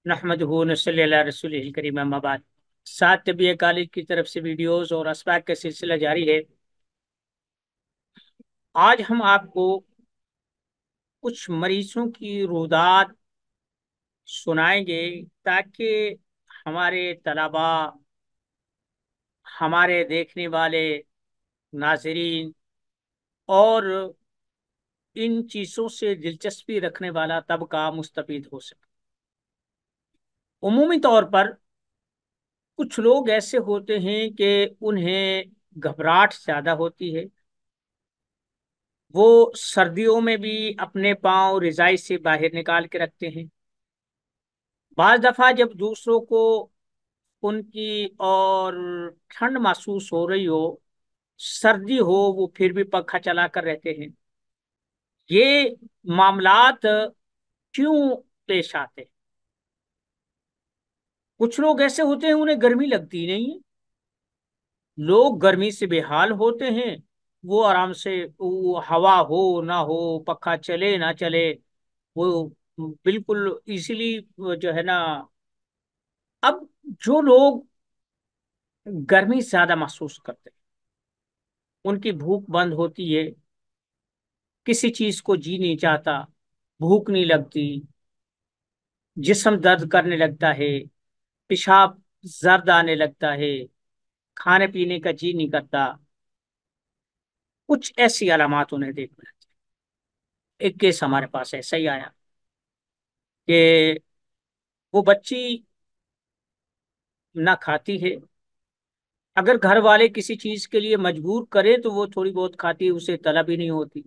نحمدہ و نصلی علی رسولہ الکریم، اما بعد۔ سات طبیہ کالج کی طرف سے ویڈیوز اور اسباق کا سلسلہ جاری ہے۔ آج ہم آپ کو کچھ مریضوں کی رودات سنائیں گے تاکہ ہمارے طلباء، ہمارے دیکھنے والے ناظرین اور ان چیزوں سے دلچسپی رکھنے والا طبقہ مستفید ہو سکے۔ عمومی طور پر کچھ لوگ ایسے ہوتے ہیں کہ انہیں گھبراہٹ زیادہ ہوتی ہے، وہ سردیوں میں بھی اپنے پاؤں رضائی سے باہر نکال کے رکھتے ہیں۔ بعض دفعہ جب دوسروں کو ان کی اور ٹھنڈ محسوس ہو رہی ہو، سردی ہو، وہ پھر بھی پنکھا چلا کر رہتے ہیں۔ یہ معاملات کیوں پیش آتے ہیں؟ کچھ لوگ ایسے ہوتے ہیں انہیں گرمی لگتی نہیں ہے، لوگ گرمی سے بے حال ہوتے ہیں، وہ آرام سے، وہ ہوا ہو نہ ہو، پنکھا چلے نہ چلے، وہ بالکل ایزیلی جو ہے نا۔ اب جو لوگ گرمی زیادہ محسوس کرتے ہیں، ان کی بھوک بند ہوتی ہے، کسی چیز کو جی نہیں چاہتا، بھوک نہیں لگتی، جسم درد کرنے لگتا ہے، پیشاب زرد آنے لگتا ہے، کھانے پینے کا جی نہیں کرتا، کچھ ایسی علامات انہیں دیکھنا۔ ایک کیس ہمارے پاس ایسا ہی آیا کہ وہ بچی نہ کھاتی ہے، اگر گھر والے کسی چیز کے لیے مجبور کرے تو وہ تھوڑی بہت کھاتی ہے، اسے طلب ہی نہیں ہوتی۔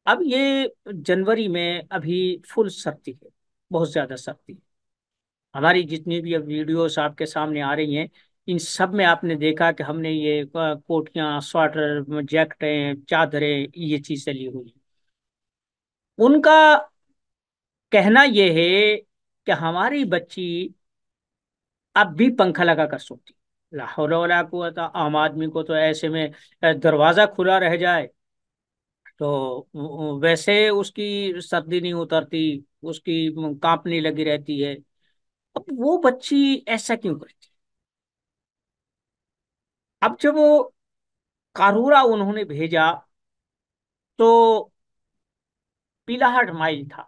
اب یہ جنوری میں ابھی فل سردی ہے، بہت زیادہ سردی ہے۔ ہماری جتنی بھی اب ویڈیوز آپ کے سامنے آ رہی ہیں، ان سب میں آپ نے دیکھا کہ ہم نے یہ کوٹیاں، سویٹر، جیکٹیں، چادریں، یہ چیزیں لی ہوئی ہیں۔ ان کا کہنا یہ ہے کہ ہماری بچی اب بھی پنکھا لگا کر سوتی، لا حول ولا قوت۔ عام آدمی کو تو ایسے میں دروازہ کھلا رہ جائے تو ویسے اس کی سردی نہیں اترتی، اس کی کانپنی لگی رہتی ہے۔ اب وہ بچی ایسا کیوں کرتی؟ اب جب وہ قارورہ انہوں نے بھیجا تو پیلاہٹ مائل تھا۔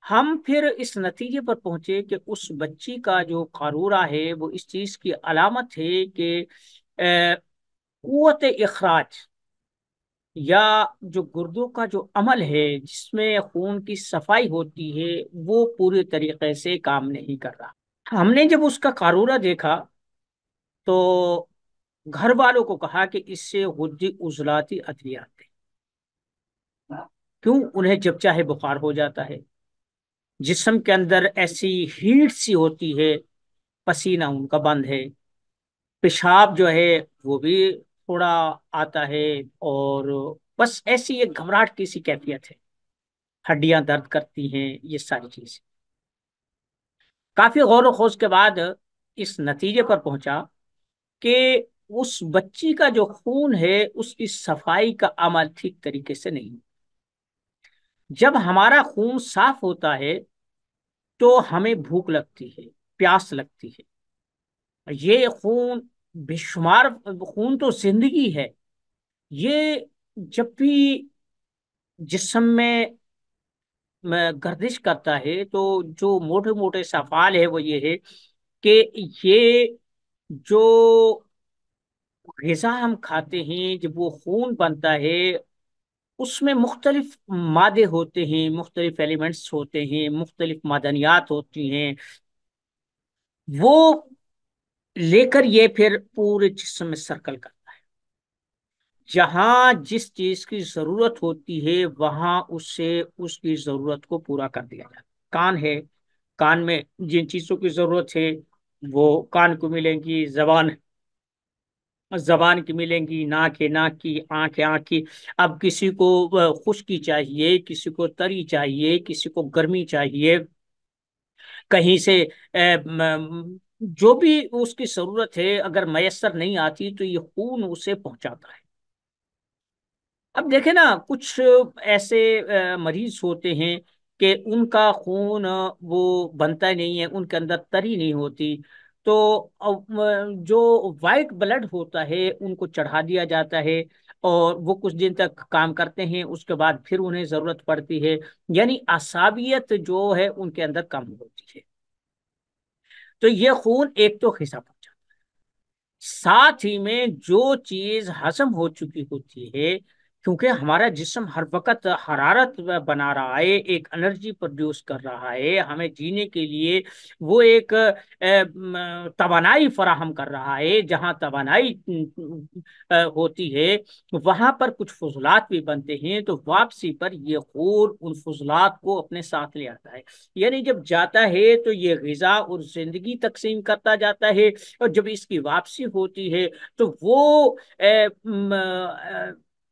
ہم پھر اس نتیجے پر پہنچے کہ اس بچی کا جو قارورہ ہے وہ اس چیز کی علامت ہے کہ قوت اخراج یا جو گردوں کا جو عمل ہے جس میں خون کی صفائی ہوتی ہے وہ پورے طریقے سے کام نہیں کر رہا۔ ہم نے جب اس کا قارورہ دیکھا تو گھر والوں کو کہا کہ اس سے غدی عضلاتی ادویات دیں۔ کیوں؟ انہیں جب چاہے بخار ہو جاتا ہے، جسم کے اندر ایسی ہیٹ سی ہوتی ہے، پسینہ ان کا بند ہے، پیشاب جو ہے وہ بھی تھوڑا آتا ہے، اور بس ایسی ایک گھبراہٹ کی سی کیفیت ہے، ہڈیاں درد کرتی ہیں، یہ ساری چیزیں۔ کافی غور و خوض کے بعد اس نتیجے پر پہنچا کہ اس بچی کا جو خون ہے اس کی صفائی کا عمل ٹھیک طریقے سے نہیں۔ جب ہمارا خون صاف ہوتا ہے تو ہمیں بھوک لگتی ہے، پیاس لگتی ہے۔ یہ خون بے شمار، خون تو زندگی ہے۔ یہ جب بھی جسم میں گردش کرتا ہے تو جو موٹے موٹے افعال ہے وہ یہ ہے کہ یہ جو غذا ہم کھاتے ہیں جب وہ خون بنتا ہے اس میں مختلف مادے ہوتے ہیں، مختلف ایلیمنٹس ہوتے ہیں، مختلف معدنیات ہوتی ہیں، وہ لے کر یہ پھر پورے جسم میں سرکل کرتا ہے۔ جہاں جس چیز کی ضرورت ہوتی ہے وہاں اس سے اس کی ضرورت کو پورا کر دیا جاتا ہے۔ کان ہے، کان میں جن چیزوں کی ضرورت ہے وہ کان کو ملیں گی، زبان زبان کی ملیں گی، ناک ہے ناک کی، آنکھ ہے آنکھ کی۔ اب کسی کو خشکی چاہیے، کسی کو تری چاہیے، کسی کو گرمی چاہیے، کہیں سے جو بھی اس کی ضرورت ہے اگر میسر نہیں آتی تو یہ خون اسے پہنچاتا ہے۔ اب دیکھیں نا، کچھ ایسے مریض ہوتے ہیں کہ ان کا خون وہ بنتا نہیں ہے، ان کے اندر تری نہیں ہوتی، تو جو وائٹ بلڈ ہوتا ہے ان کو چڑھا دیا جاتا ہے، اور وہ کچھ دن تک کام کرتے ہیں، اس کے بعد پھر انہیں ضرورت پڑتی ہے، یعنی عصبیت جو ہے ان کے اندر کم ہوتی ہے۔ تو یہ خون ایک تو حصہ پہنچا، ساتھ ہی میں جو چیز ہضم ہو چکی ہوتی ہے، کیونکہ ہمارا جسم ہر وقت حرارت بنا رہا ہے، ایک انرجی پروڈیوس کر رہا ہے ہمیں جینے کے لیے، وہ ایک توانائی فراہم کر رہا ہے، جہاں توانائی ہوتی ہے وہاں پر کچھ فضلات بھی بنتے ہیں، تو واپسی پر یہ خون ان فضلات کو اپنے ساتھ لے آتا ہے، یعنی جب جاتا ہے تو یہ غذا اور زندگی تقسیم کرتا جاتا ہے، اور جب اس کی واپسی ہوتی ہے تو وہ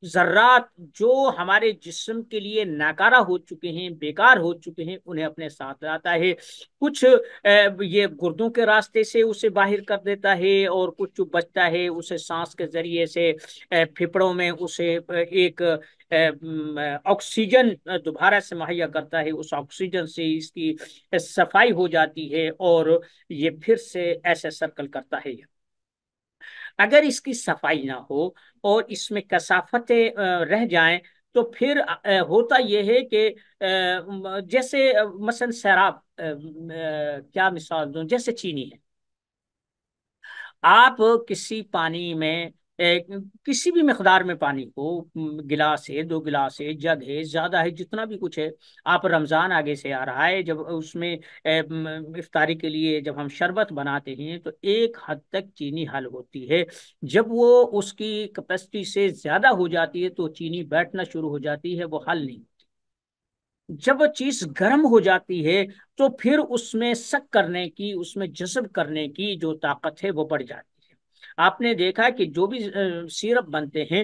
ذرات جو ہمارے جسم کے لیے ناکارہ ہو چکے ہیں، بیکار ہو چکے ہیں، انہیں اپنے ساتھ لاتا ہے، کچھ یہ گردوں کے راستے سے اسے باہر کر دیتا ہے، اور کچھ جو بچتا ہے اسے سانس کے ذریعے سے پھیپڑوں میں اسے ایک آکسیجن دوبارہ سے مہیا کرتا ہے، اس آکسیجن سے اس کی صفائی ہو جاتی ہے، اور یہ پھر سے ایسے سرکل کرتا ہے۔ اگر اس کی صفائی نہ ہو اور اس میں کثافتیں رہ جائیں تو پھر ہوتا یہ ہے کہ جیسے مثلا شراب، کیا مثال دوں، جیسے چینی ہے، آپ کسی پانی میں کسی بھی مقدار میں پانی کو، گلاس ہے، 2 گلاس ہے، جگ ہے، زیادہ ہے، جتنا بھی کچھ ہے، آپ رمضان آگے سے آ رہا ہے، جب اس میں افطاری کے لیے جب ہم شربت بناتے ہیں تو ایک حد تک چینی حل ہوتی ہے، جب وہ اس کی کیپیسٹی سے زیادہ ہو جاتی ہے تو چینی بیٹھنا شروع ہو جاتی ہے، وہ حل نہیں، جب وہ چیز گرم ہو جاتی ہے تو پھر اس میں سک کرنے کی، اس میں جذب کرنے کی جو طاقت ہے وہ بڑھ جاتی ہے۔ آپ نے دیکھا کہ جو بھی سیرپ بنتے ہیں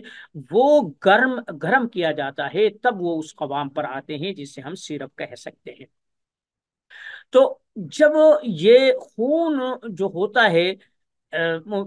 وہ گرم گرم کیا جاتا ہے، تب وہ اس قوام پر آتے ہیں جسے ہم سیرپ کہہ سکتے ہیں۔ تو جب یہ خون جو ہوتا ہے،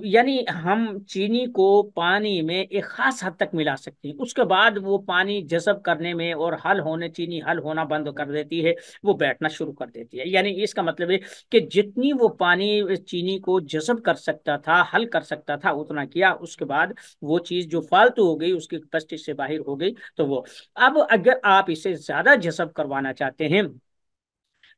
یعنی ہم چینی کو پانی میں ایک خاص حد تک ملا سکتے ہیں، اس کے بعد وہ پانی جذب کرنے میں اور حل ہونے، چینی حل ہونا بند کر دیتی ہے، وہ بیٹھنا شروع کر دیتی ہے، یعنی اس کا مطلب ہے کہ جتنی وہ پانی چینی کو جذب کر سکتا تھا، حل کر سکتا تھا، اتنا کیا، اس کے بعد وہ چیز جو فالتو ہو گئی، اس کی کیپیسٹی سے باہر ہو گئی، تو وہ اب اگر آپ اسے زیادہ جذب کروانا چاہتے ہیں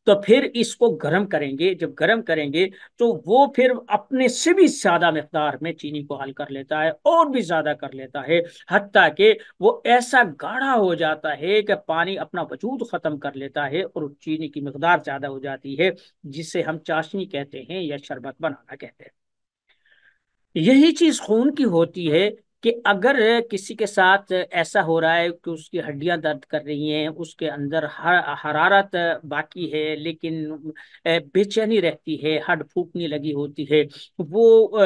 تو پھر اس کو گرم کریں گے، جب گرم کریں گے تو وہ پھر اپنے سے بھی زیادہ مقدار میں چینی کو حل کر لیتا ہے، اور بھی زیادہ کر لیتا ہے، حتیٰ کہ وہ ایسا گاڑھا ہو جاتا ہے کہ پانی اپنا وجود ختم کر لیتا ہے، اور چینی کی مقدار زیادہ ہو جاتی ہے، جسے ہم چاشنی کہتے ہیں یا شربت بنانا کہتے ہیں۔ یہی چیز خون کی ہوتی ہے کہ اگر کسی کے ساتھ ایسا ہو رہا ہے کہ اس کی ہڈیاں درد کر رہی ہیں، اس کے اندر حرارت باقی ہے لیکن بے چینی رہتی ہے، ہڈ پھونکنے لگی ہوتی ہے، وہ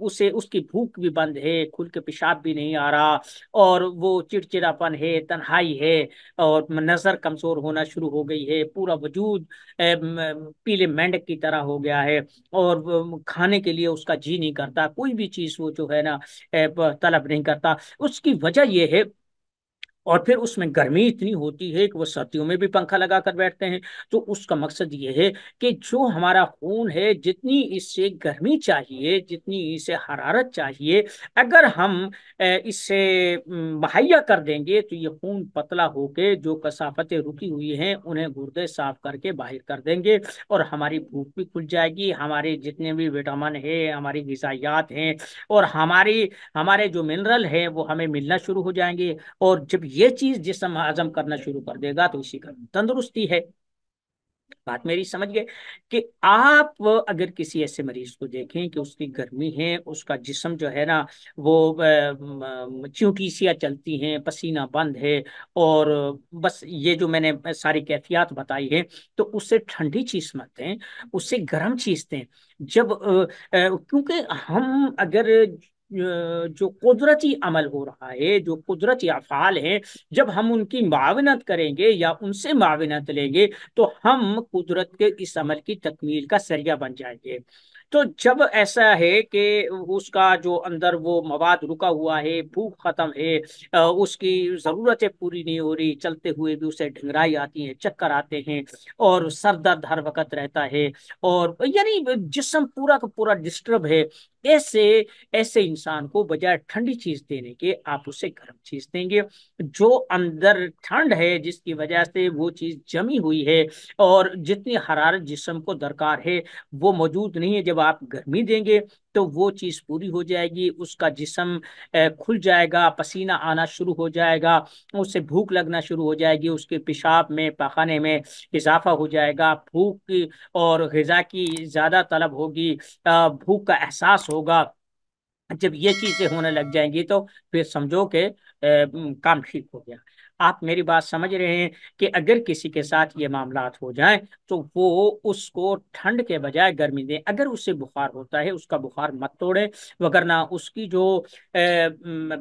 اسے اس کی بھوک بھی بند ہے، کھل کے پیشاب بھی نہیں آ رہا، اور وہ چڑچڑاپن ہے، تنہائی ہے، اور نظر کمزور ہونا شروع ہو گئی ہے، پورا وجود پیلے مینڈک کی طرح ہو گیا ہے، اور کھانے کے لیے اس کا جی نہیں کرتا، کوئی بھی چیز وہ جو ہے نا طلب نہیں کرتا، اس کی وجہ یہ ہے، اور پھر اس میں گرمی اتنی ہوتی ہے کہ وہ سردیوں میں بھی پنکھا لگا کر بیٹھتے ہیں، تو اس کا مقصد یہ ہے کہ جو ہمارا خون ہے، جتنی اس سے گرمی چاہیے، جتنی اسے حرارت چاہیے، اگر ہم اس سے مہیا کر دیں گے تو یہ خون پتلا ہو کے جو کثافتیں رکی ہوئی ہیں انہیں گردے صاف کر کے باہر کر دیں گے، اور ہماری بھوک بھی کھل جائے گی، ہمارے جتنے بھی وٹامن ہیں، ہماری غذائیات ہیں، اور ہمارے جو منرل ہیں وہ ہمیں ملنا شروع ہو جائیں گے، اور جب یہ چیز جسم ہضم کرنا شروع کر دے گا تو اسی کا تندرستی ہے۔ بات میری سمجھ گئے کہ آپ اگر کسی ایسے مریض کو دیکھیں کہ اس کی گرمی ہے، اس کا جسم جو ہے نا وہ چیونٹیسیاں چلتی ہیں، پسینہ بند ہے، اور بس یہ جو میں نے ساری کیفیات بتائی ہے، تو اس سے ٹھنڈی چیز مت دیں، اس سے گرم چیز دیں، جب کیونکہ ہم اگر جو قدرتی عمل ہو رہا ہے، جو قدرتی افعال ہیں، جب ہم ان کی معاونت کریں گے یا ان سے معاونت لیں گے تو ہم قدرت کے اس عمل کی تکمیل کا ذریعہ بن جائیں گے۔ تو جب ایسا ہے کہ اس کا جو اندر وہ مواد رکا ہوا ہے، بھوک ختم ہے، اس کی ضرورتیں پوری نہیں ہو رہی، چلتے ہوئے بھی اسے ڈھنگرائی آتی ہے، چکر آتے ہیں، اور سر درد ہر وقت رہتا ہے، اور یعنی جسم پورا کا پورا ڈسٹرب ہے، ایسے ایسے انسان کو بجائے ٹھنڈی چیز دینے کے آپ اسے گرم چیز دیں گے۔ جو اندر ٹھنڈ ہے جس کی وجہ سے وہ چیز جمی ہوئی ہے، اور جتنی حرارت جسم کو درکار ہے وہ موجود نہیں ہے، جب آپ گرمی دیں گے تو وہ چیز پوری ہو جائے گی، اس کا جسم کھل جائے گا، پسینہ آنا شروع ہو جائے گا، اس سے بھوک لگنا شروع ہو جائے گی، اس کے پیشاب میں پاخانے میں اضافہ ہو جائے گا، بھوک اور غذا کی زیادہ طلب ہوگی، بھوک کا احساس ہوگا۔ جب یہ چیزیں ہونے لگ جائیں گی تو پھر سمجھو کہ کام ٹھیک ہو گیا۔ آپ میری بات سمجھ رہے ہیں کہ اگر کسی کے ساتھ یہ معاملات ہو جائیں تو وہ اس کو ٹھنڈ کے بجائے گرمی دیں۔ اگر اسے بخار ہوتا ہے اس کا بخار مت توڑے، وگرنہ اس کی جو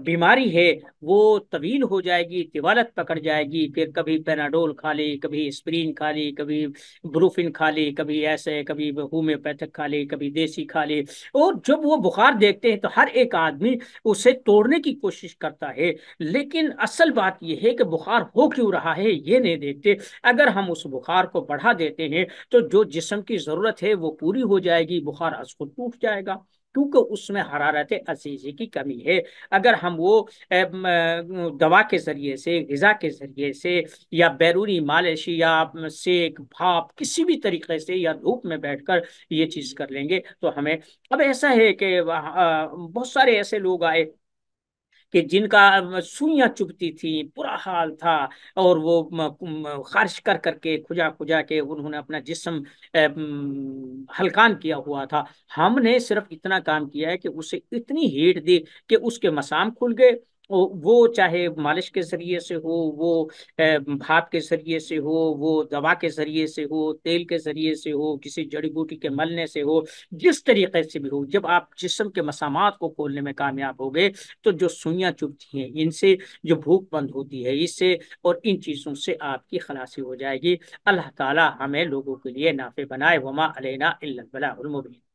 بیماری ہے وہ طویل ہو جائے گی، طوالت پکڑ جائے گی، پھر کبھی پیناڈول کھا لی، کبھی اسپرین کھا لی، کبھی بروفن کھا لی، کبھی ایسے، کبھی ہومیوپیتھک کھا لی، کبھی دیسی کھا لی۔ اور جب وہ بخار دیکھتے ہیں تو ہر ایک آدمی اسے توڑنے کی کوشش کرتا ہے، لیکن اصل بات یہ ہے کہ بخار ہو کیوں رہا ہے یہ نہیں دیکھتے۔ اگر ہم اس بخار کو بڑھا دیتے ہیں تو جو جسم کی ضرورت ہے وہ پوری ہو جائے گی، بخار از خود ٹوٹ جائے گا، کیونکہ اس میں حرارت عزیزی کی کمی ہے۔ اگر ہم وہ دوا کے ذریعے سے، غذا کے ذریعے سے، یا بیرونی مالش، یا سیک بھاپ، کسی بھی طریقے سے، یا دھوپ میں بیٹھ کر یہ چیز کر لیں گے تو ہمیں، اب ایسا ہے کہ بہت سارے ایسے لوگ آئے کہ جن کا سوئیاں چبھتی تھی، برا حال تھا، اور وہ خارش کر کر کے، کھجا کھجا کے انہوں نے اپنا جسم ہلکان کیا ہوا تھا۔ ہم نے صرف اتنا کام کیا ہے کہ اسے اتنی ہیٹ دی کہ اس کے مسام کھل گئے، وہ چاہے مالش کے ذریعے سے ہو، وہ بھاپ کے ذریعے سے ہو، وہ دوا کے ذریعے سے ہو، تیل کے ذریعے سے ہو، کسی جڑی بوٹی کے ملنے سے ہو، جس طریقے سے بھی ہو، جب آپ جسم کے مسامات کو کھولنے میں کامیاب ہو گئے تو جو سوئیاں چبھتی ہیں ان سے، جو بھوک بند ہوتی ہے اس سے، اور ان چیزوں سے آپ کی خلاصی ہو جائے گی۔ اللہ تعالی ہمیں لوگوں کے لیے نافع بنائے۔ وما علینا الا البلاغ المبین۔